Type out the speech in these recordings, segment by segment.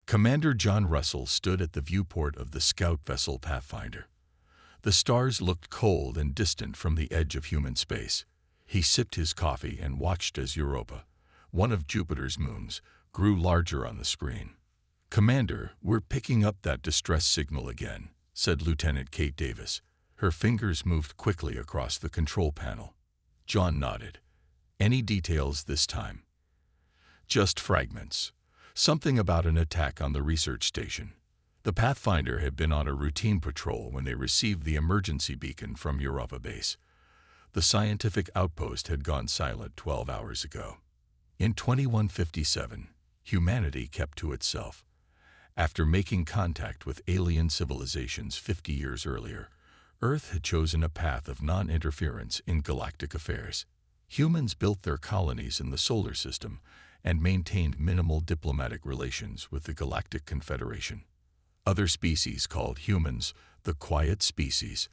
Commander John Russell stood at the viewport of the scout vessel Pathfinder. The stars looked cold and distant from the edge of human space. He sipped his coffee and watched as Europa, one of Jupiter's moons, grew larger on the screen. "Commander, we're picking up that distress signal again," said Lieutenant Kate Davis. Her fingers moved quickly across the control panel. John nodded. "Any details this time?" "Just fragments. Something about an attack on the research station. The Pathfinder had been on a routine patrol when they received the emergency beacon from Europa base. The scientific outpost had gone silent 12 hours ago. In 2157, humanity kept to itself. After making contact with alien civilizations 50 years earlier, Earth had chosen a path of non-interference in galactic affairs. Humans built their colonies in the solar system and maintained minimal diplomatic relations with the Galactic Confederation. Other species called humans the quiet species.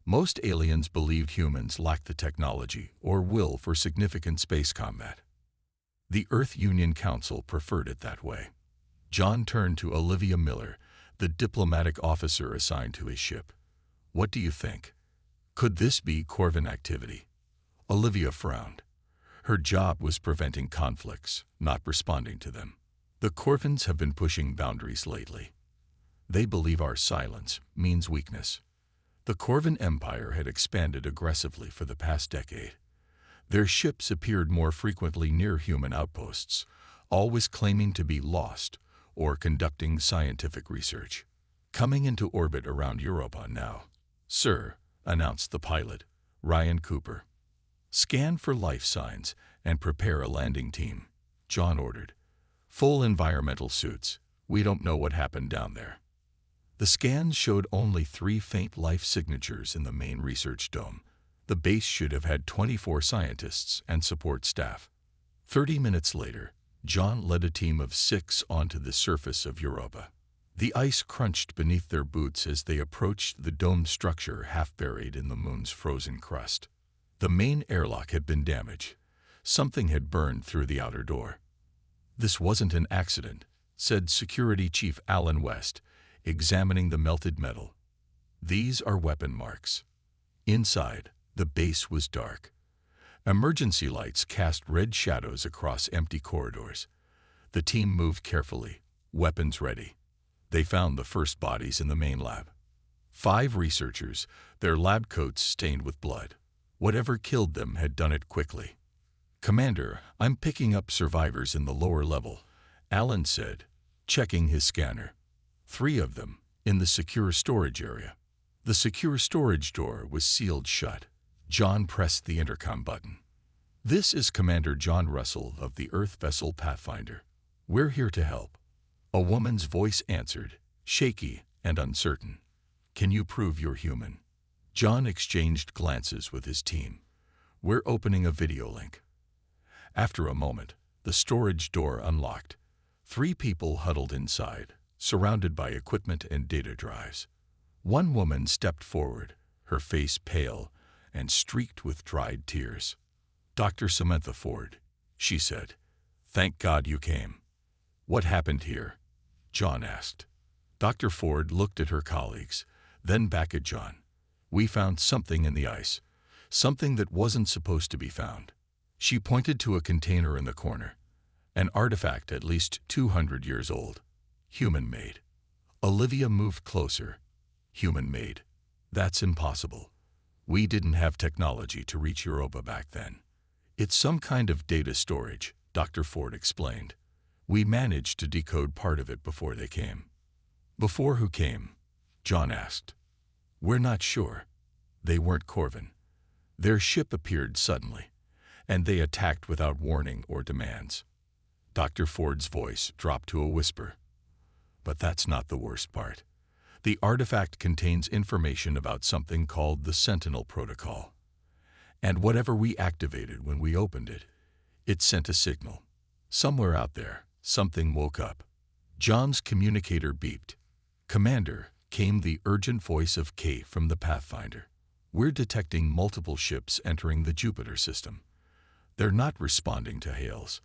Most aliens believed humans lacked the technology or will for significant space combat. The Earth Union Council preferred it that way. John turned to Olivia Miller, the diplomatic officer assigned to his ship. "What do you think? Could this be Corvin activity?" Olivia frowned. Her job was preventing conflicts, not responding to them. "The Corvins have been pushing boundaries lately. They believe our silence means weakness." The Corvin Empire had expanded aggressively for the past decade. Their ships appeared more frequently near human outposts, always claiming to be lost or conducting scientific research. "Coming into orbit around Europa now, sir," announced the pilot, Ryan Cooper. "Scan for life signs and prepare a landing team," John ordered. "Full environmental suits. We don't know what happened down there." The scans showed only 3 faint life signatures in the main research dome. The base should have had 24 scientists and support staff. 30 minutes later, John led a team of 6 onto the surface of Europa. The ice crunched beneath their boots as they approached the domed structure half buried in the moon's frozen crust. The main airlock had been damaged. Something had burned through the outer door. "This wasn't an accident," said Security Chief Alan West, examining the melted metal. "These are weapon marks." Inside, the base was dark. Emergency lights cast red shadows across empty corridors. The team moved carefully, weapons ready. They found the first bodies in the main lab. 5 researchers, their lab coats stained with blood. Whatever killed them had done it quickly. "Commander, I'm picking up survivors in the lower level," Alan said, checking his scanner. 3 of them, in the secure storage area. The secure storage door was sealed shut. John pressed the intercom button. "This is Commander John Russell of the Earth vessel Pathfinder. We're here to help." A woman's voice answered, shaky and uncertain. "Can you prove you're human?" John exchanged glances with his team. "We're opening a video link." After a moment, the storage door unlocked. 3 people huddled inside, surrounded by equipment and data drives. One woman stepped forward, her face pale and streaked with dried tears. "Dr. Samantha Ford," she said. "Thank God you came." "What happened here?" John asked. Dr. Ford looked at her colleagues, then back at John. "We found something in the ice, something that wasn't supposed to be found." She pointed to a container in the corner, an artifact at least 200 years old, human-made. Olivia moved closer. "Human-made? That's impossible. We didn't have technology to reach Europa back then." "It's some kind of data storage," Dr. Ford explained. "We managed to decode part of it before they came." "Before who came?" John asked. "We're not sure. They weren't Corvin. Their ship appeared suddenly, and they attacked without warning or demands." Dr. Ford's voice dropped to a whisper. "But that's not the worst part. The artifact contains information about something called the Sentinel Protocol. And whatever we activated when we opened it, it sent a signal. Somewhere out there, something woke up." John's communicator beeped. "Commander," came the urgent voice of Kate from the Pathfinder. "We're detecting multiple ships entering the Jupiter system. They're not responding to hails."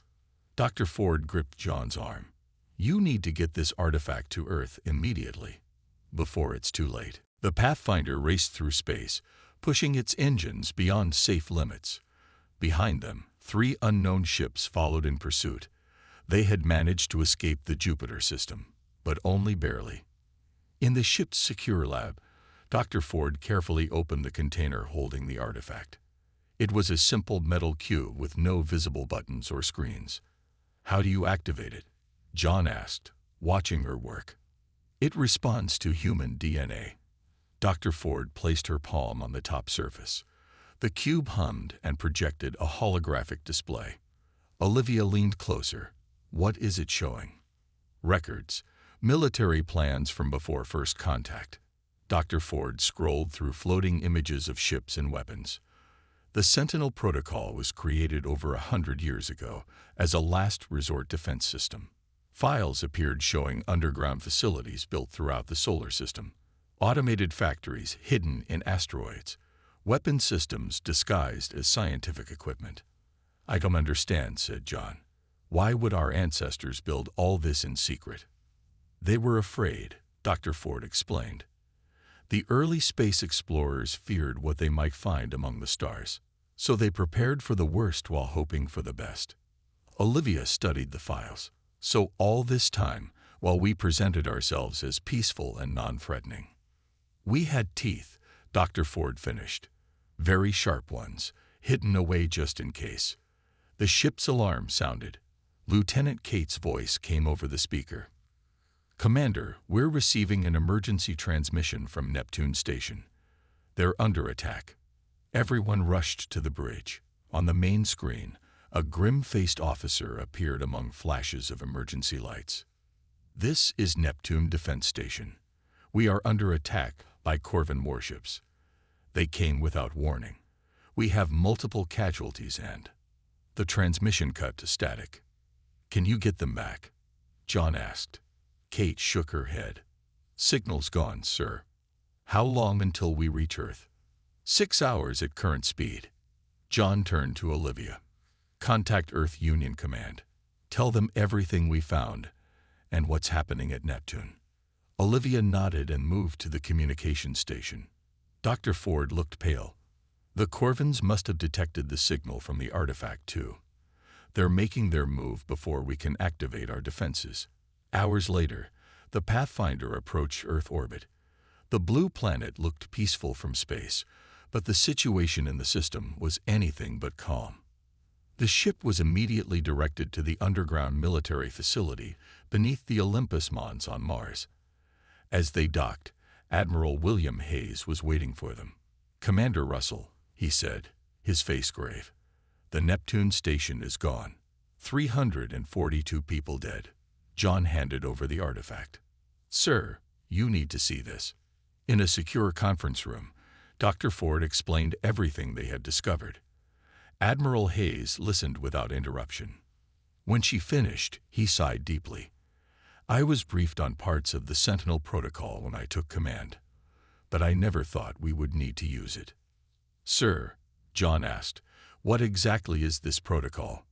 Dr. Ford gripped John's arm. You need to get this artifact to Earth immediately, before it's too late. The Pathfinder raced through space, pushing its engines beyond safe limits. Behind them, 3 unknown ships followed in pursuit. They had managed to escape the Jupiter system, but only barely. In the ship's secure lab, Dr. Ford carefully opened the container holding the artifact. It was a simple metal cube with no visible buttons or screens. "How do you activate it?" John asked, watching her work. "It responds to human DNA." Dr. Ford placed her palm on the top surface. The cube hummed and projected a holographic display. Olivia leaned closer. "What is it showing?" "Records. Military plans from before first contact." Dr. Ford scrolled through floating images of ships and weapons. The Sentinel Protocol was created over 100 years ago as a last resort defense system. Files appeared showing underground facilities built throughout the solar system, automated factories hidden in asteroids, weapon systems disguised as scientific equipment. "I don't understand," said John. "Why would our ancestors build all this in secret?" "They were afraid," Dr. Ford explained. "The early space explorers feared what they might find among the stars, so they prepared for the worst while hoping for the best." Olivia studied the files. "So all this time, while we presented ourselves as peaceful and non-threatening." "We had teeth," Dr. Ford finished. "Very sharp ones, hidden away just in case." The ship's alarm sounded. Lieutenant Kate's voice came over the speaker. "Commander, we're receiving an emergency transmission from Neptune Station. They're under attack." Everyone rushed to the bridge. On the main screen, a grim-faced officer appeared among flashes of emergency lights. "This is Neptune Defense Station. We are under attack by Corvin warships. They came without warning. We have multiple casualties and—" The transmission cut to static. "Can you get them back?" John asked. Kate shook her head. "Signal's gone, sir." "How long until we reach Earth?" 6 hours at current speed." John turned to Olivia. "Contact Earth Union Command. Tell them everything we found and what's happening at Neptune." Olivia nodded and moved to the communication station. Dr. Ford looked pale. "The Corvins must have detected the signal from the artifact, too. They're making their move before we can activate our defenses." Hours later, the Pathfinder approached Earth orbit. The blue planet looked peaceful from space, but the situation in the system was anything but calm. The ship was immediately directed to the underground military facility beneath the Olympus Mons on Mars. As they docked, Admiral William Hayes was waiting for them. "Commander Russell," he said, his face grave. "The Neptune station is gone. 342 people dead." John handed over the artifact. "Sir, you need to see this." In a secure conference room, Dr. Ford explained everything they had discovered. Admiral Hayes listened without interruption. When she finished, he sighed deeply. "I was briefed on parts of the Sentinel Protocol when I took command, but I never thought we would need to use it." "Sir," John asked, "what exactly is this protocol?"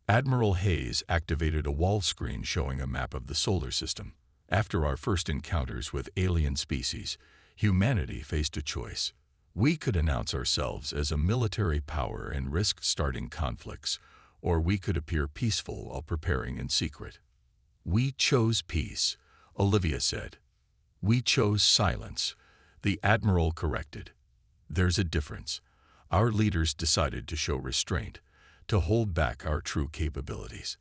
Admiral Hayes activated a wall screen showing a map of the solar system. "After our first encounters with alien species, humanity faced a choice. We could announce ourselves as a military power and risk starting conflicts, or we could appear peaceful while preparing in secret. We chose peace," Olivia said. "We chose silence," the Admiral corrected. "There's a difference. Our leaders decided to show restraint, to hold back our true capabilities.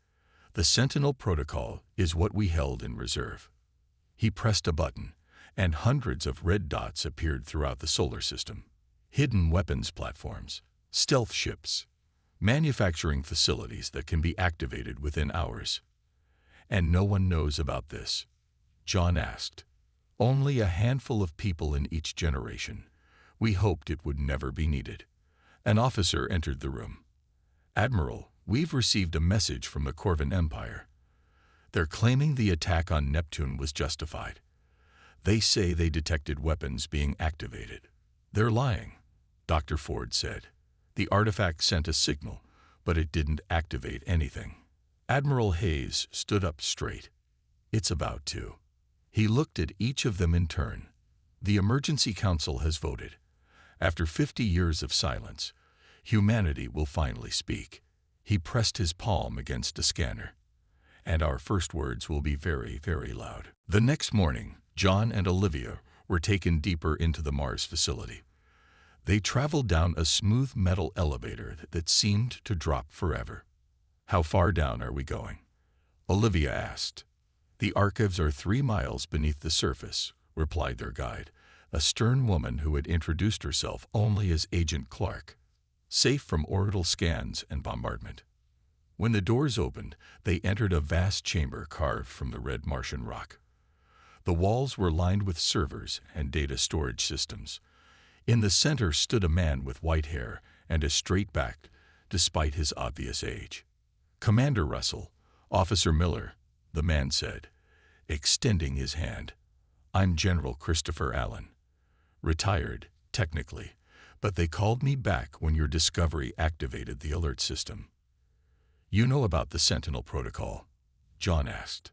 The Sentinel Protocol is what we held in reserve." He pressed a button, and hundreds of red dots appeared throughout the solar system. Hidden weapons platforms, stealth ships, manufacturing facilities that can be activated within hours. "And no one knows about this?" John asked. "Only a handful of people in each generation. We hoped it would never be needed." An officer entered the room. "Admiral, we've received a message from the Corvin Empire. They're claiming the attack on Neptune was justified. They say they detected weapons being activated." "They're lying," Dr. Ford said. "The artifact sent a signal, but it didn't activate anything." Admiral Hayes stood up straight. It's about to. He looked at each of them in turn. The Emergency Council has voted. After 50 years of silence, humanity will finally speak. He pressed his palm against a scanner. And our first words will be very, very loud. The next morning, John and Olivia were taken deeper into the Mars facility. They traveled down a smooth metal elevator that seemed to drop forever. "How far down are we going?" Olivia asked. "The archives are 3 miles beneath the surface," replied their guide, a stern woman who had introduced herself only as Agent Clark, safe from orbital scans and bombardment. When the doors opened, they entered a vast chamber carved from the red Martian rock. The walls were lined with servers and data storage systems. In the center stood a man with white hair and a straight back, despite his obvious age. "Commander Russell, Officer Miller," the man said, extending his hand. "I'm General Christopher Allen. Retired, technically, but they called me back when your discovery activated the alert system." "You know about the Sentinel Protocol?" John asked.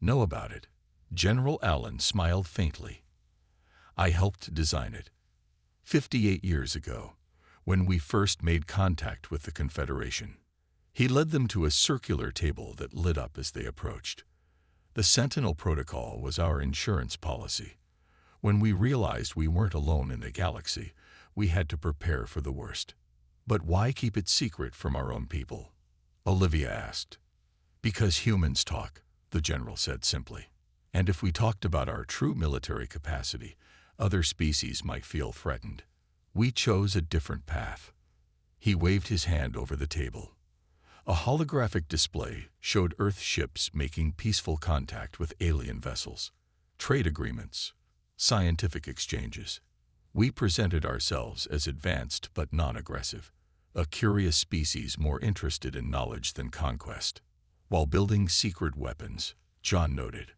"Know about it?" General Allen smiled faintly. "I helped design it. 58 years ago, when we first made contact with the Confederation." He led them to a circular table that lit up as they approached. "The Sentinel Protocol was our insurance policy. When we realized we weren't alone in the galaxy, we had to prepare for the worst." "But why keep it secret from our own people?" Olivia asked. "Because humans talk," the general said simply. "And if we talked about our true military capacity, other species might feel threatened. We chose a different path." He waved his hand over the table. A holographic display showed Earth ships making peaceful contact with alien vessels, trade agreements, scientific exchanges. We presented ourselves as advanced but non-aggressive, a curious species more interested in knowledge than conquest. "While building secret weapons," John noted.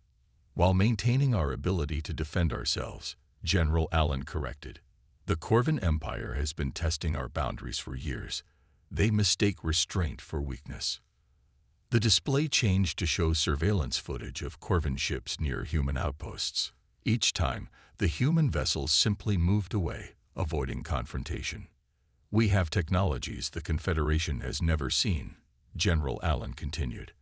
"While maintaining our ability to defend ourselves," General Allen corrected. "The Corvan Empire has been testing our boundaries for years. They mistake restraint for weakness." The display changed to show surveillance footage of Corvan ships near human outposts. Each time, the human vessels simply moved away, avoiding confrontation. "We have technologies the Confederation has never seen," General Allen continued.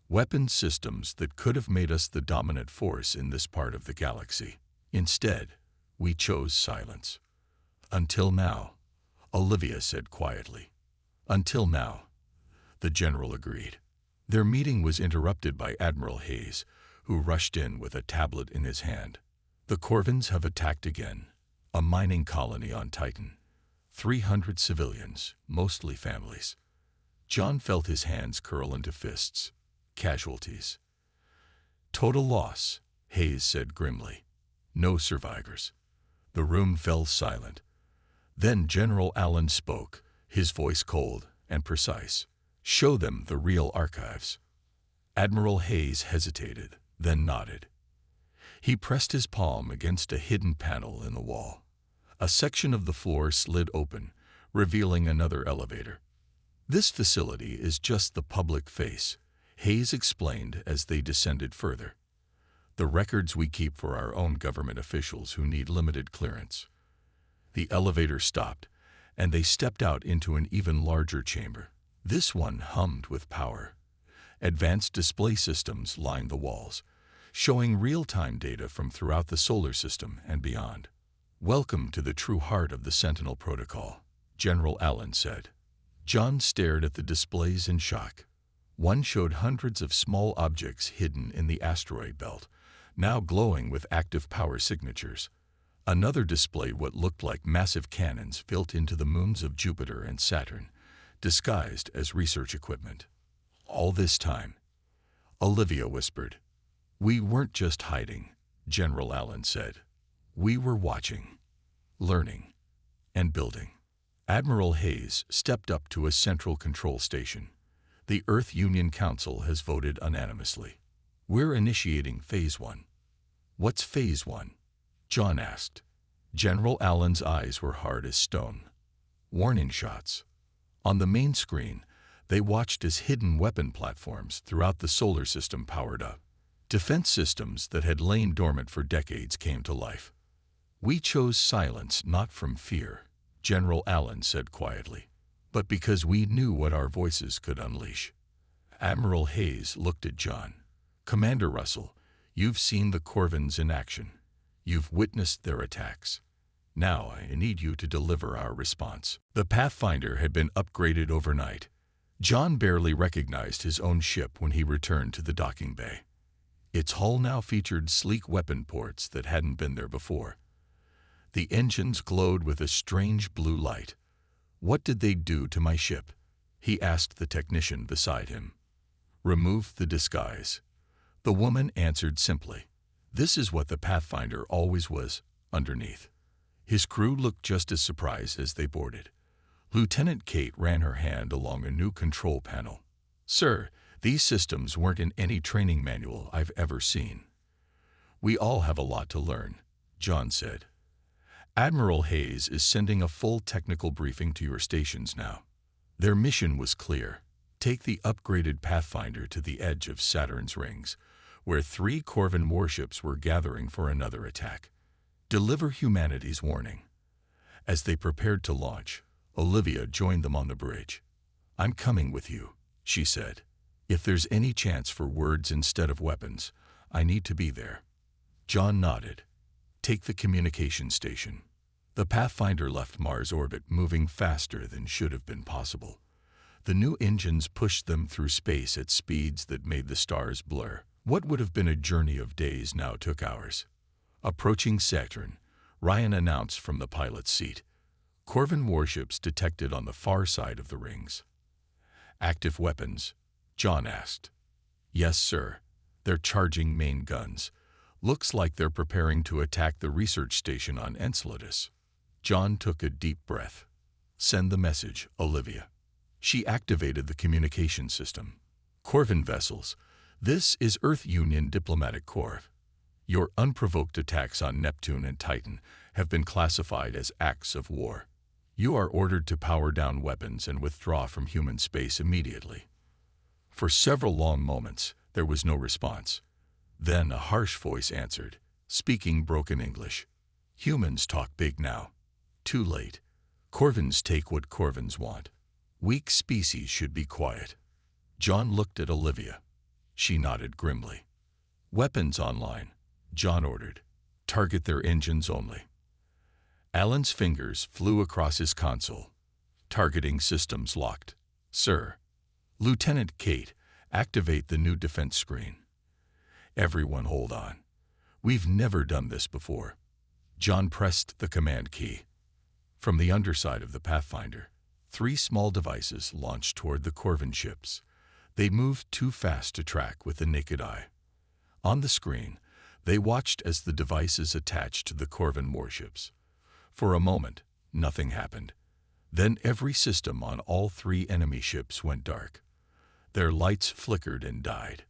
"Weapon systems that could have made us the dominant force in this part of the galaxy. Instead, we chose silence." "Until now," Olivia said quietly. "Until now," the general agreed. Their meeting was interrupted by Admiral Hayes, who rushed in with a tablet in his hand. "The Corvans have attacked again. A mining colony on Titan. 300 civilians, mostly families." John felt his hands curl into fists. "Casualties." "Total loss," Hayes said grimly. "No survivors." The room fell silent. Then General Allen spoke, his voice cold and precise. "Show them the real archives." Admiral Hayes hesitated, then nodded. He pressed his palm against a hidden panel in the wall. A section of the floor slid open, revealing another elevator. "This facility is just the public face," Hayes explained as they descended further. "The records we keep for our own government officials who need limited clearance." The elevator stopped, and they stepped out into an even larger chamber. This one hummed with power. Advanced display systems lined the walls, showing real-time data from throughout the solar system and beyond. "Welcome to the true heart of the Sentinel Protocol," General Allen said. John stared at the displays in shock. One showed hundreds of small objects hidden in the asteroid belt, now glowing with active power signatures. Another displayed what looked like massive cannons built into the moons of Jupiter and Saturn, disguised as research equipment. "All this time," Olivia whispered. "We weren't just hiding," General Allen said. "We were watching, learning, and building." Admiral Hayes stepped up to a central control station. "The Earth Union Council has voted unanimously. We're initiating Phase 1. "What's Phase 1? John asked. General Allen's eyes were hard as stone. "Warning shots." On the main screen, they watched as hidden weapon platforms throughout the solar system powered up. Defense systems that had lain dormant for decades came to life. "We chose silence not from fear," General Allen said quietly, "but because we knew what our voices could unleash." Admiral Hayes looked at John. "Commander Russell, you've seen the Corvins in action. You've witnessed their attacks. Now I need you to deliver our response." The Pathfinder had been upgraded overnight. John barely recognized his own ship when he returned to the docking bay. Its hull now featured sleek weapon ports that hadn't been there before. The engines glowed with a strange blue light. "What did they do to my ship?" he asked the technician beside him. "Remove the disguise." The woman answered simply. This is what the Pathfinder always was, underneath. His crew looked just as surprised as they boarded. Lieutenant Kate ran her hand along a new control panel. "Sir, these systems weren't in any training manual I've ever seen." "We all have a lot to learn," John said. "Admiral Hayes is sending a full technical briefing to your stations now." Their mission was clear. Take the upgraded Pathfinder to the edge of Saturn's rings, where 3 Corvin warships were gathering for another attack. Deliver humanity's warning. As they prepared to launch, Olivia joined them on the bridge. "I'm coming with you," she said. "If there's any chance for words instead of weapons, I need to be there." John nodded. "Take the communication station." The Pathfinder left Mars orbit moving faster than should have been possible. The new engines pushed them through space at speeds that made the stars blur. What would have been a journey of days now took hours. Approaching Saturn, Ryan announced from the pilot's seat. "Corvin warships detected on the far side of the rings." "Active weapons?" John asked. "Yes, sir. They're charging main guns. Looks like they're preparing to attack the research station on Enceladus." John took a deep breath. "Send the message, Olivia." She activated the communication system. "Corvin vessels, this is Earth Union Diplomatic Corps. Your unprovoked attacks on Neptune and Titan have been classified as acts of war. You are ordered to power down weapons and withdraw from human space immediately." For several long moments, there was no response. Then a harsh voice answered, speaking broken English. "Humans talk big now. Too late. Corvins take what Corvins want. Weak species should be quiet." John looked at Olivia. She nodded grimly. "Weapons online," John ordered. "Target their engines only." Alan's fingers flew across his console. "Targeting systems locked, sir." "Lieutenant Kate, activate the new defense screen." "Everyone hold on. We've never done this before." John pressed the command key. From the underside of the Pathfinder, 3 small devices launched toward the Corvin ships. They moved too fast to track with the naked eye. On the screen, they watched as the devices attached to the Corvin warships. For a moment, nothing happened. Then every system on all 3 enemy ships went dark. Their lights flickered and died.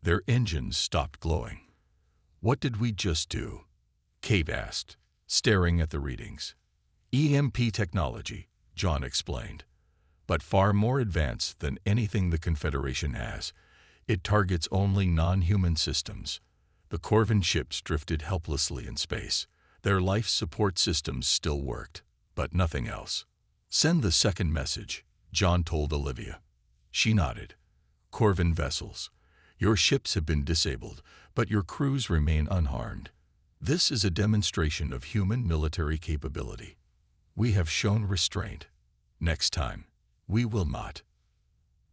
Their engines stopped glowing. "What did we just do?" Kate asked, staring at the readings. "EMP technology," John explained, "but far more advanced than anything the Confederation has. It targets only non-human systems." The Corvin ships drifted helplessly in space. Their life support systems still worked, but nothing else. "Send the second message," John told Olivia. She nodded. "Corvin vessels, your ships have been disabled, but your crews remain unharmed. This is a demonstration of human military capability. We have shown restraint. Next time, we will not."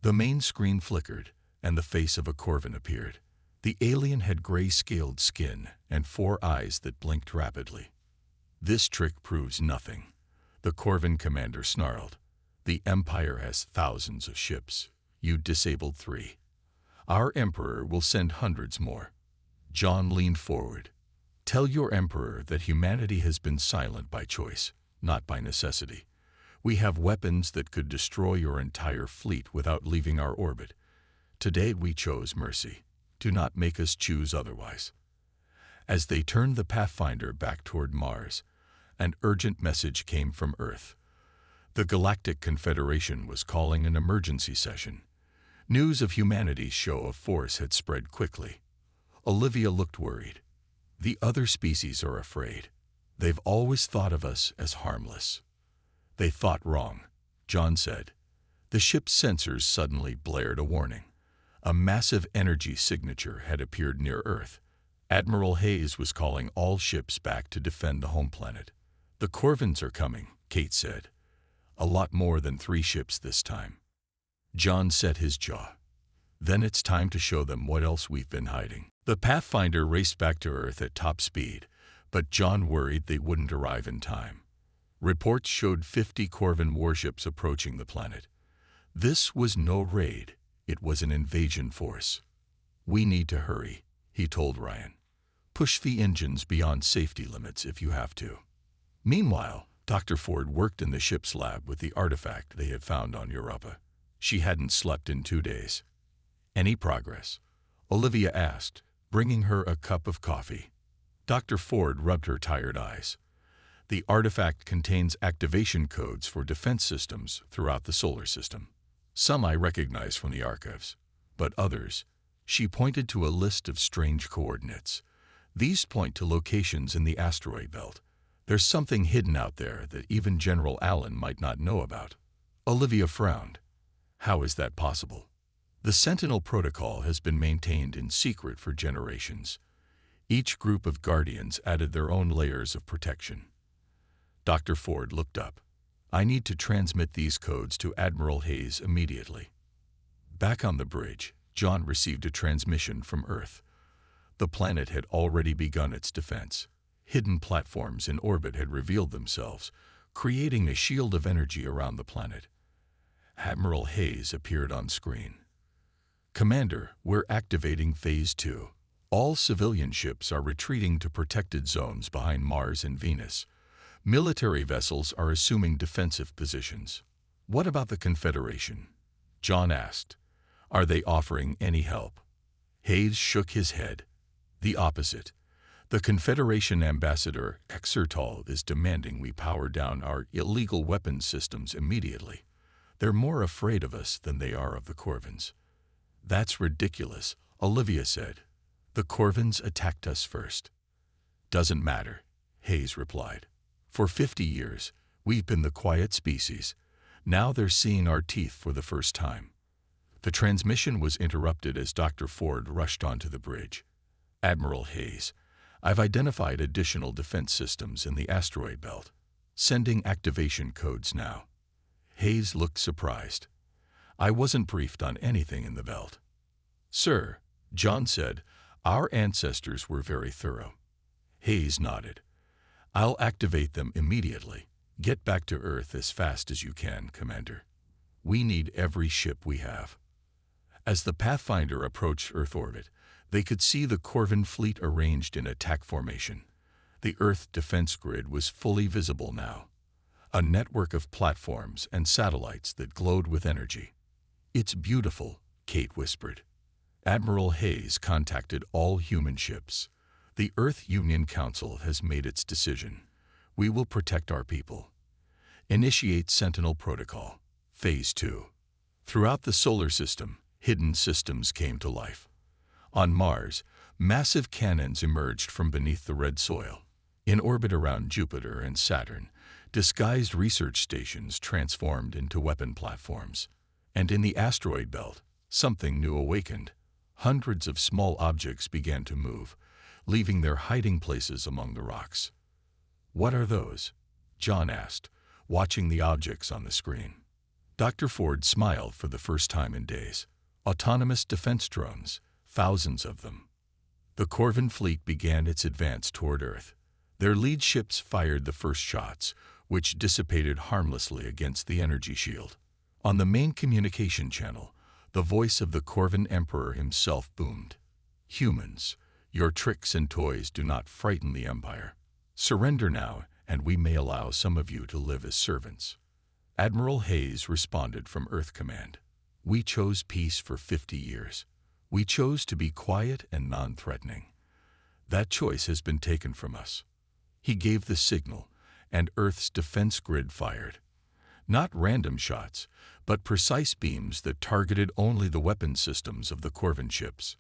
The main screen flickered, and the face of a Corvin appeared. The alien had gray-scaled skin and 4 eyes that blinked rapidly. "This trick proves nothing," the Corvin commander snarled. "The Empire has thousands of ships. You disabled 3. Our Emperor will send hundreds more." John leaned forward. "Tell your Emperor that humanity has been silent by choice, not by necessity. We have weapons that could destroy your entire fleet without leaving our orbit. Today we chose mercy. Do not make us choose otherwise." As they turned the Pathfinder back toward Mars, an urgent message came from Earth. The Galactic Confederation was calling an emergency session. News of humanity's show of force had spread quickly. Olivia looked worried. The other species are afraid. They've always thought of us as harmless. They thought wrong, John said. The ship's sensors suddenly blared a warning. A massive energy signature had appeared near Earth. Admiral Hayes was calling all ships back to defend the home planet. The Corvins are coming, Kate said. A lot more than 3 ships this time. John set his jaw. Then it's time to show them what else we've been hiding. The Pathfinder raced back to Earth at top speed, but John worried they wouldn't arrive in time. Reports showed 50 Corvin warships approaching the planet. This was no raid. It was an invasion force. We need to hurry, he told Ryan. Push the engines beyond safety limits if you have to. Meanwhile, Dr. Ford worked in the ship's lab with the artifact they had found on Europa. She hadn't slept in 2 days. Any progress? Olivia asked, bringing her a cup of coffee. Dr. Ford rubbed her tired eyes. The artifact contains activation codes for defense systems throughout the solar system. Some I recognize from the archives, but others, she pointed to a list of strange coordinates. These point to locations in the asteroid belt. There's something hidden out there that even General Allen might not know about. Olivia frowned. How is that possible? The Sentinel Protocol has been maintained in secret for generations. Each group of Guardians added their own layers of protection. Dr. Ford looked up. I need to transmit these codes to Admiral Hayes immediately. Back on the bridge, John received a transmission from Earth. The planet had already begun its defense. Hidden platforms in orbit had revealed themselves, creating a shield of energy around the planet. Admiral Hayes appeared on screen. Commander, we're activating Phase 2. All civilian ships are retreating to protected zones behind Mars and Venus. Military vessels are assuming defensive positions. What about the Confederation? John asked. Are they offering any help? Hayes shook his head. The opposite. The Confederation Ambassador Exertal is demanding we power down our illegal weapons systems immediately. They're more afraid of us than they are of the Corvins. That's ridiculous, Olivia said. The Corvins attacked us first. Doesn't matter, Hayes replied. For 50 years, we've been the quiet species. Now they're seeing our teeth for the first time. The transmission was interrupted as Dr. Ford rushed onto the bridge. Admiral Hayes, I've identified additional defense systems in the asteroid belt. Sending activation codes now. Hayes looked surprised. I wasn't briefed on anything in the belt. Sir, John said, our ancestors were very thorough. Hayes nodded. I'll activate them immediately. Get back to Earth as fast as you can, Commander. We need every ship we have. As the Pathfinder approached Earth orbit, they could see the Corvin fleet arranged in attack formation. The Earth defense grid was fully visible now. A network of platforms and satellites that glowed with energy. It's beautiful, Kate whispered. Admiral Hayes contacted all human ships. The Earth Union Council has made its decision. We will protect our people. Initiate Sentinel Protocol. Phase 2. Throughout the solar system, hidden systems came to life. On Mars, massive cannons emerged from beneath the red soil. In orbit around Jupiter and Saturn, disguised research stations transformed into weapon platforms. And in the asteroid belt, something new awakened. Hundreds of small objects began to move, leaving their hiding places among the rocks. What are those? John asked, watching the objects on the screen. Dr. Ford smiled for the first time in days. Autonomous defense drones, thousands of them. The Corvin fleet began its advance toward Earth. Their lead ships fired the first shots, which dissipated harmlessly against the energy shield. On the main communication channel, the voice of the Corvin Emperor himself boomed. Humans, your tricks and toys do not frighten the Empire. Surrender now, and we may allow some of you to live as servants. Admiral Hayes responded from Earth Command. We chose peace for 50 years. We chose to be quiet and non-threatening. That choice has been taken from us. He gave the signal, and Earth's defense grid fired. Not random shots, but precise beams that targeted only the weapon systems of the Corvin ships.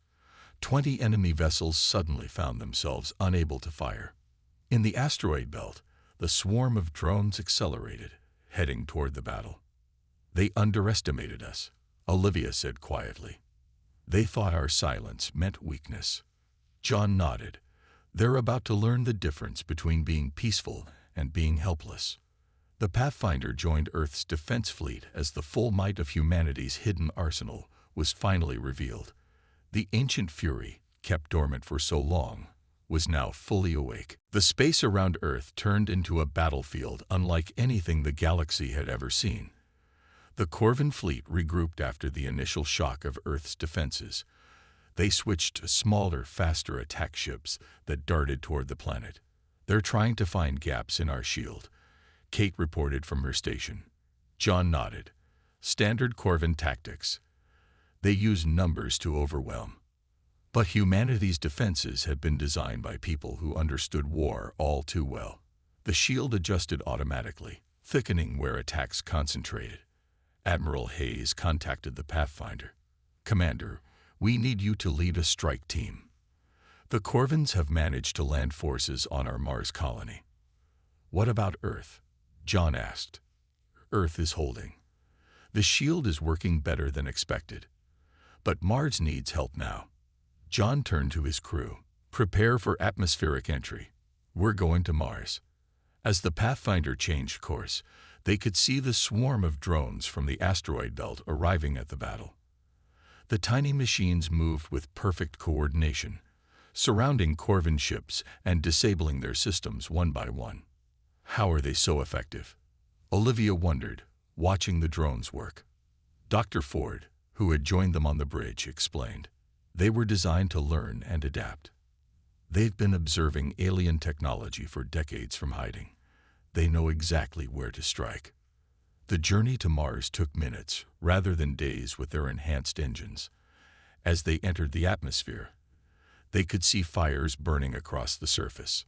20 enemy vessels suddenly found themselves unable to fire. In the asteroid belt, the swarm of drones accelerated, heading toward the battle. "They underestimated us," Olivia said quietly. "They thought our silence meant weakness." John nodded. "They're about to learn the difference between being peaceful and being helpless." The Pathfinder joined Earth's defense fleet as the full might of humanity's hidden arsenal was finally revealed. The ancient fury, kept dormant for so long, was now fully awake. The space around Earth turned into a battlefield unlike anything the galaxy had ever seen. The Corvin fleet regrouped after the initial shock of Earth's defenses. They switched to smaller, faster attack ships that darted toward the planet. "They're trying to find gaps in our shield," Kate reported from her station. John nodded. "Standard Corvin tactics. They use numbers to overwhelm." But humanity's defenses had been designed by people who understood war all too well. The shield adjusted automatically, thickening where attacks concentrated. Admiral Hayes contacted the Pathfinder. "Commander, we need you to lead a strike team. The Corvins have managed to land forces on our Mars colony." "What about Earth?" John asked. "Earth is holding. The shield is working better than expected. But Mars needs help now." John turned to his crew. "Prepare for atmospheric entry. We're going to Mars." As the Pathfinder changed course, they could see the swarm of drones from the asteroid belt arriving at the battle. The tiny machines moved with perfect coordination, surrounding Corvin ships and disabling their systems one by one. "How are they so effective?" Olivia wondered, watching the drones work. Dr. Ford, who had joined them on the bridge, explained. "They were designed to learn and adapt. They've been observing alien technology for decades from hiding. They know exactly where to strike." The journey to Mars took minutes rather than days with their enhanced engines. As they entered the atmosphere, they could see fires burning across the surface.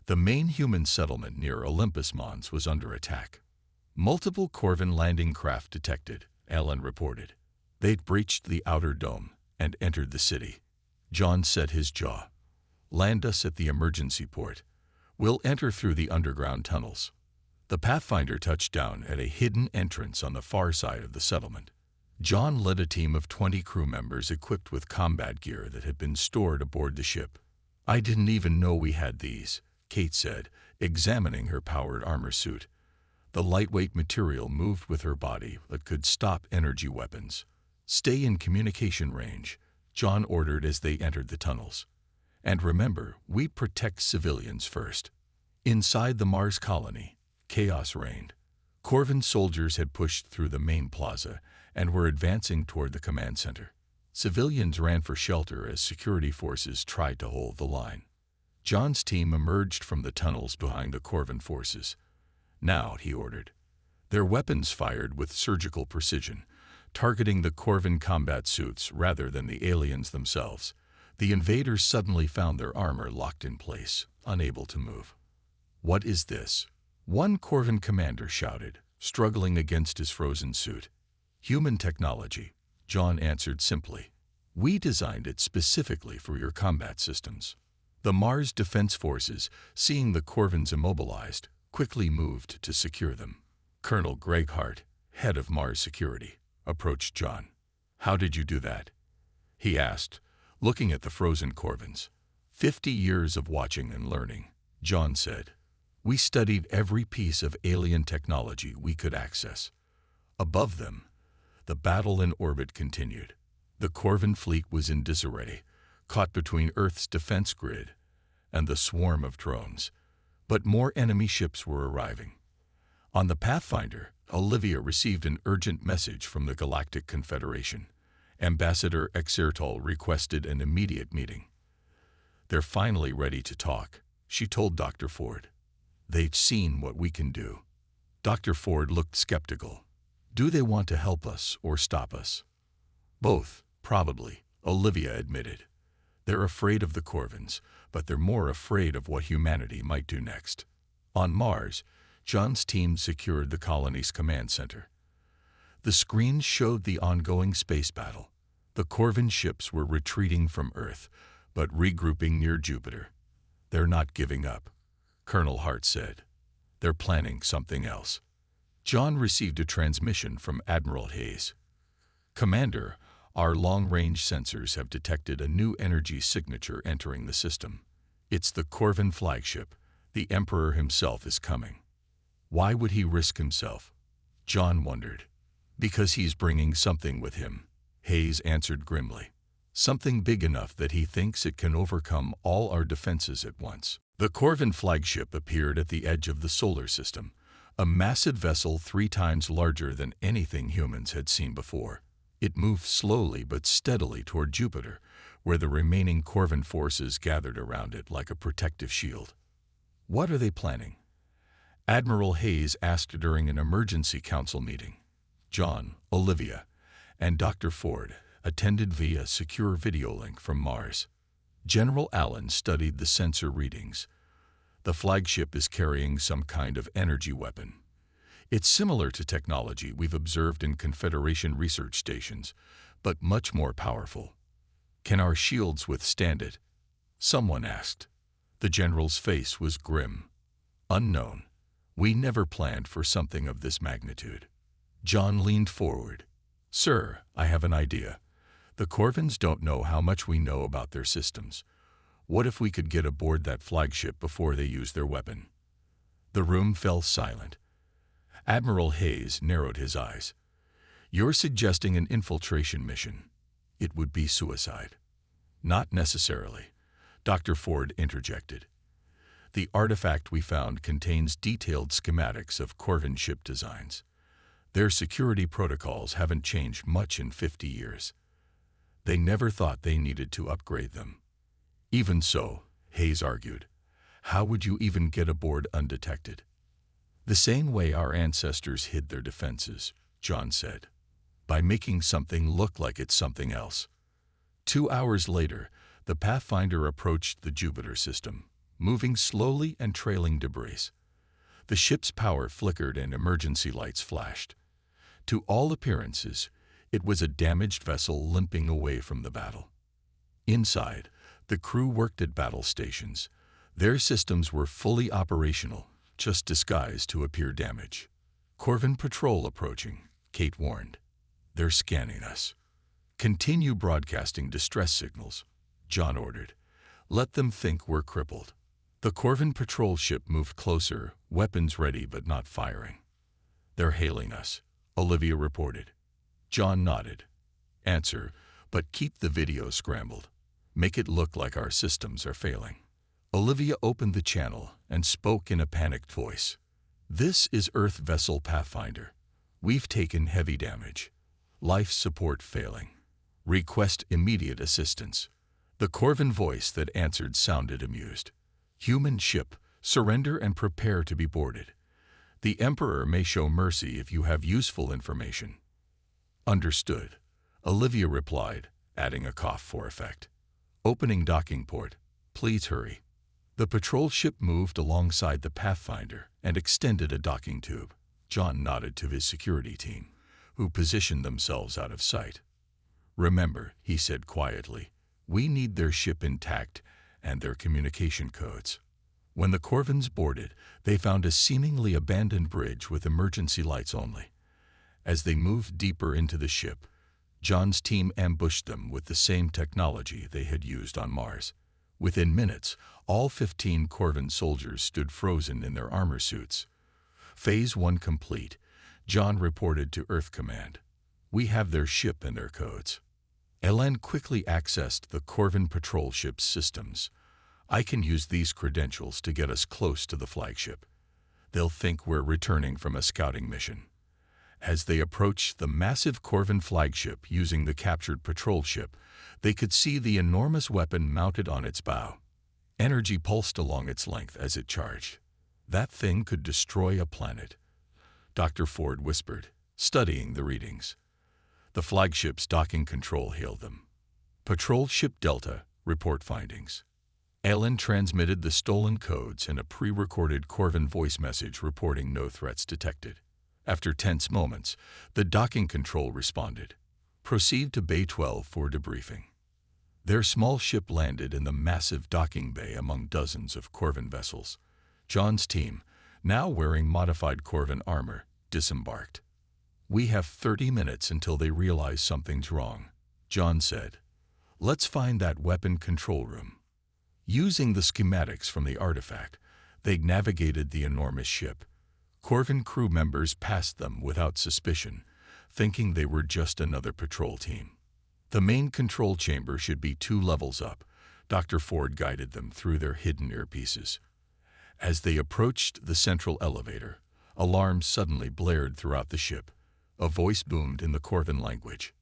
The main human settlement near Olympus Mons was under attack. "Multiple Corvin landing craft detected," Alan reported. "They'd breached the outer dome and entered the city." John set his jaw. "Land us at the emergency port. We'll enter through the underground tunnels." The Pathfinder touched down at a hidden entrance on the far side of the settlement. John led a team of 20 crew members equipped with combat gear that had been stored aboard the ship. "I didn't even know we had these," Kate said, examining her powered armor suit. The lightweight material moved with her body but could stop energy weapons. "Stay in communication range," John ordered as they entered the tunnels. "And remember, we protect civilians first." Inside the Mars colony, chaos reigned. Corvin soldiers had pushed through the main plaza and were advancing toward the command center. Civilians ran for shelter as security forces tried to hold the line. John's team emerged from the tunnels behind the Corvin forces. "Now," he ordered. Their weapons fired with surgical precision, targeting the Corvin combat suits rather than the aliens themselves. The invaders suddenly found their armor locked in place, unable to move. "What is this?" one Corvin commander shouted, struggling against his frozen suit. "Human technology," John answered simply. "We designed it specifically for your combat systems." The Mars Defense Forces, seeing the Corvins immobilized, quickly moved to secure them. Colonel Greg Hart, head of Mars Security, approached John. "How did you do that?" he asked, looking at the frozen Corvins. 50 years of watching and learning," John said. "We studied every piece of alien technology we could access." Above them, the battle in orbit continued. The Corvin fleet was in disarray, caught between Earth's defense grid and the swarm of drones. But more enemy ships were arriving. On the Pathfinder, Olivia received an urgent message from the Galactic Confederation. Ambassador Exertol requested an immediate meeting. "They're finally ready to talk," she told Dr. Ford. "They've seen what we can do." Dr. Ford looked skeptical. "Do they want to help us or stop us?" "Both, probably," Olivia admitted. "They're afraid of the Corvins, but they're more afraid of what humanity might do next." On Mars, John's team secured the colony's command center. The screens showed the ongoing space battle. The Corvin ships were retreating from Earth, but regrouping near Jupiter. "They're not giving up," Colonel Hart said. "They're planning something else." John received a transmission from Admiral Hayes. "Commander, our long-range sensors have detected a new energy signature entering the system. It's the Corvin flagship. The Emperor himself is coming." Why would he risk himself? John wondered. "Because he's bringing something with him," Hayes answered grimly. "Something big enough that he thinks it can overcome all our defenses at once." The Corvin flagship appeared at the edge of the solar system, a massive vessel 3 times larger than anything humans had seen before. It moved slowly but steadily toward Jupiter, where the remaining Corvin forces gathered around it like a protective shield. "What are they planning?" Admiral Hayes asked during an emergency council meeting. John, Olivia, and Dr. Ford attended via secure video link from Mars. General Allen studied the sensor readings. "The flagship is carrying some kind of energy weapon. It's similar to technology we've observed in Confederation research stations, but much more powerful." "Can our shields withstand it?" someone asked. The general's face was grim. "Unknown. We never planned for something of this magnitude." John leaned forward. "Sir, I have an idea. The Corvins don't know how much we know about their systems. What if we could get aboard that flagship before they use their weapon?" The room fell silent. Admiral Hayes narrowed his eyes. "You're suggesting an infiltration mission. It would be suicide." "Not necessarily," Dr. Ford interjected. "The artifact we found contains detailed schematics of Corvin ship designs. Their security protocols haven't changed much in 50 years. They never thought they needed to upgrade them." "Even so," Hayes argued, "how would you even get aboard undetected?" "The same way our ancestors hid their defenses," John said, "by making something look like it's something else." 2 hours later, the Pathfinder approached the Jupiter system, moving slowly and trailing debris. The ship's power flickered and emergency lights flashed. To all appearances, it was a damaged vessel limping away from the battle. Inside, the crew worked at battle stations. Their systems were fully operational, just disguised to appear damaged. "Corvin patrol approaching," Kate warned. "They're scanning us." "Continue broadcasting distress signals," John ordered. "Let them think we're crippled." The Corvin patrol ship moved closer, weapons ready but not firing. "They're hailing us," Olivia reported. John nodded. "Answer, but keep the video scrambled. Make it look like our systems are failing." Olivia opened the channel and spoke in a panicked voice. "This is Earth Vessel Pathfinder. We've taken heavy damage. Life support failing. Request immediate assistance." The Corvin voice that answered sounded amused. "Human ship, surrender and prepare to be boarded. The Emperor may show mercy if you have useful information." "Understood," Olivia replied, adding a cough for effect. "Opening docking port. Please hurry." The patrol ship moved alongside the Pathfinder and extended a docking tube. John nodded to his security team, who positioned themselves out of sight. "Remember," he said quietly, "we need their ship intact and their communication codes." When the Corvins boarded, they found a seemingly abandoned bridge with emergency lights only. As they moved deeper into the ship, John's team ambushed them with the same technology they had used on Mars. Within minutes, all 15 Corvin soldiers stood frozen in their armor suits. "Phase 1 complete," John reported to Earth Command. "We have their ship and their codes." Ellen quickly accessed the Corvin patrol ship's systems. "I can use these credentials to get us close to the flagship. They'll think we're returning from a scouting mission." As they approached the massive Corvin flagship using the captured patrol ship, they could see the enormous weapon mounted on its bow. Energy pulsed along its length as it charged. "That thing could destroy a planet," Dr. Ford whispered, studying the readings. The flagship's docking control hailed them. "Patrol Ship Delta, report findings." Ellen transmitted the stolen codes in a pre-recorded Corvin voice message reporting no threats detected. After tense moments, the docking control responded. Proceed to Bay 12 for debriefing. Their small ship landed in the massive docking bay among dozens of Corvin vessels. John's team, now wearing modified Corvin armor, disembarked. We have 30 minutes until they realize something's wrong, John said. Let's find that weapon control room. Using the schematics from the artifact, they navigated the enormous ship. Corvin crew members passed them without suspicion, thinking they were just another patrol team. The main control chamber should be 2 levels up. Dr. Ford guided them through their hidden earpieces. As they approached the central elevator, alarms suddenly blared throughout the ship. A voice boomed in the Corvin language.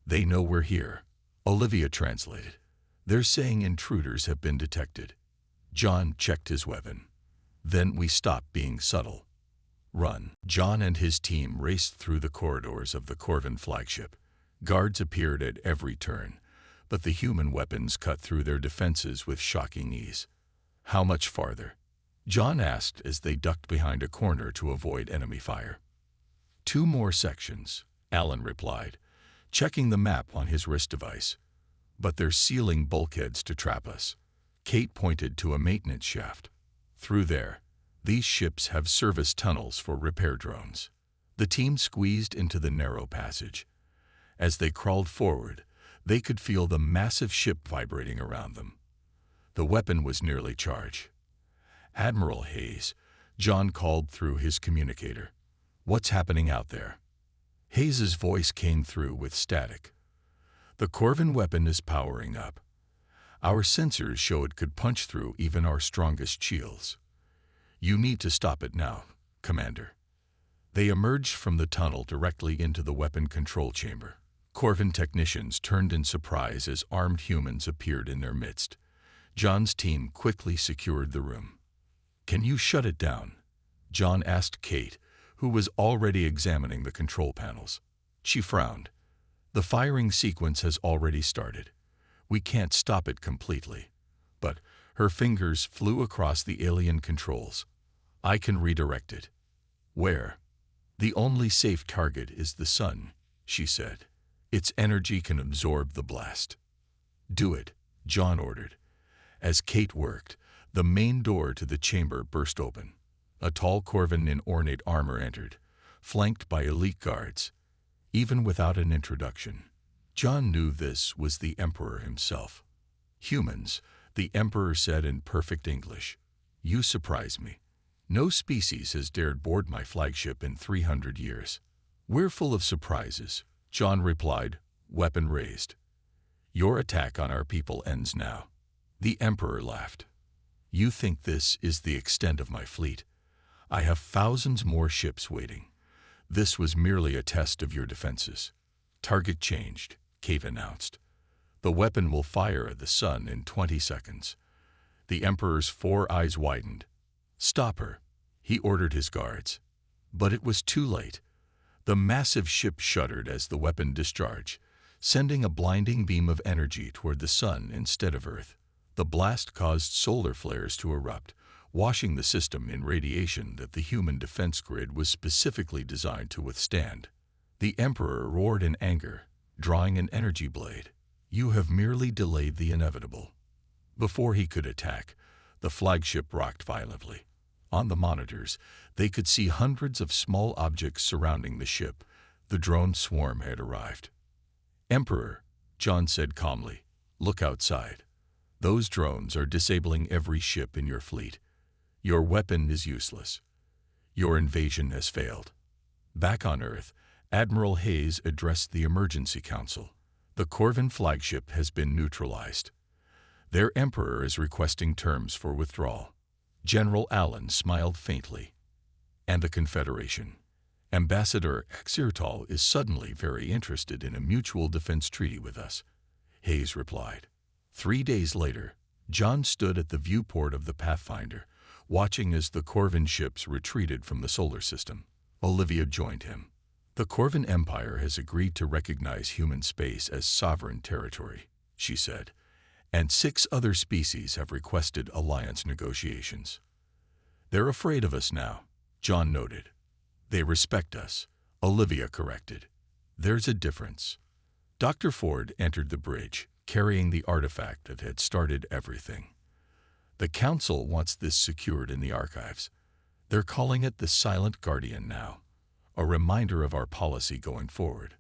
"They know we're here," Olivia translated. "They're saying intruders have been detected." John checked his weapon. "Then we stopped being subtle. Run." John and his team raced through the corridors of the Corvin flagship. Guards appeared at every turn, but the human weapons cut through their defenses with shocking ease. "How much farther?" John asked as they ducked behind a corner to avoid enemy fire. "2 more sections," Alan replied, checking the map on his wrist device. "But they're sealing bulkheads to trap us." Kate pointed to a maintenance shaft. "Through there. These ships have service tunnels for repair drones." The team squeezed into the narrow passage. As they crawled forward, they could feel the massive ship vibrating around them. The weapon was nearly charged. "Admiral Hayes," John called through his communicator. "What's happening out there?" Hayes's voice came through with static. "The Corvin weapon is powering up. Our sensors show it could punch through even our strongest shields. You need to stop it now, Commander." They emerged from the tunnel directly into the weapon control chamber. Corvin technicians turned in surprise as armed humans appeared in their midst. John's team quickly secured the room. "Can you shut it down?" John asked Kate, who was already examining the control panels. She frowned. "The firing sequence has already started. We can't stop it completely." But her fingers flew across the alien controls. "I can redirect it." "Where?" "The only safe target is the sun," she said. "Its energy can absorb the blast." "Do it," John ordered. As Kate worked, the main door to the chamber burst open. A tall Corvin in ornate armor entered, flanked by elite guards. Even without an introduction, John knew this was the Emperor himself. "Humans," the Emperor said in perfect English. "You surprise me. No species has dared board my flagship in 300 years. "We're full of surprises," John replied, weapon raised. "Your attack on our people ends now." The Emperor laughed. "You think this is the extent of my fleet? I have thousands more ships waiting. This was merely a test of your defenses." "Target changed," Cave announced. "The weapon will fire at the sun in 20 seconds. The Emperor's 4 eyes widened. "Stop her," he ordered his guards. But it was too late. The massive ship shuddered as the weapon discharged, sending a blinding beam of energy toward the sun instead of Earth. The blast caused solar flares to erupt, washing the system in radiation that the human defense grid was specifically designed to withstand. The Emperor roared in anger, drawing an energy blade. "You have merely delayed the inevitable." Before he could attack, the flagship rocked violently. On the monitors, they could see hundreds of small objects surrounding the ship. The drone swarm had arrived. "Emperor," John said calmly, "look outside. Those drones are disabling every ship in your fleet. Your weapon is useless. Your invasion has failed." Back on Earth, Admiral Hayes addressed the Emergency Council. "The Corvin flagship has been neutralized. Their Emperor is requesting terms for withdrawal." General Allen smiled faintly. "And the Confederation? Ambassador Exertal is suddenly very interested in a mutual defense treaty with us," Hayes replied. 3 days later, John stood at the viewport of the Pathfinder, watching as the Corvin ships retreated from the solar system. Olivia joined him. "The Corvin Empire has agreed to recognize human space as sovereign territory," she said, "and 6 other species have requested alliance negotiations." "They're afraid of us now," John noted. "They respect us," Olivia corrected. "There's a difference. Dr. Ford entered the bridge, carrying the artifact that had started everything. The Council wants this secured in the archives. They're calling it the Silent Guardian now, a reminder of our policy going forward.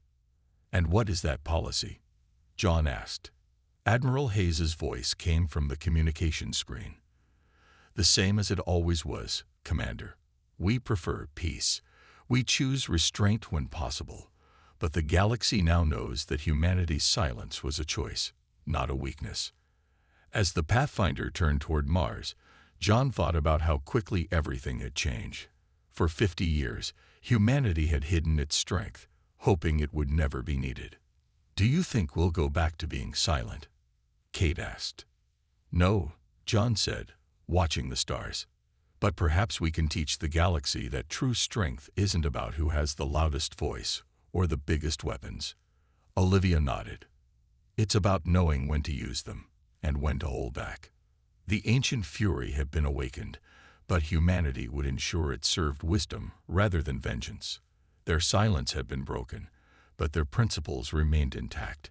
And what is that policy? John asked. Admiral Hayes's voice came from the communication screen. The same as it always was, Commander. We prefer peace. We choose restraint when possible. But the galaxy now knows that humanity's silence was a choice, not a weakness. As the Pathfinder turned toward Mars, John thought about how quickly everything had changed. For 50 years, humanity had hidden its strength, hoping it would never be needed. Do you think we'll go back to being silent? Kate asked. No, John said, watching the stars. But perhaps we can teach the galaxy that true strength isn't about who has the loudest voice or the biggest weapons. Olivia nodded. It's about knowing when to use them and when to hold back. The ancient fury had been awakened, but humanity would ensure it served wisdom rather than vengeance. Their silence had been broken, but their principles remained intact.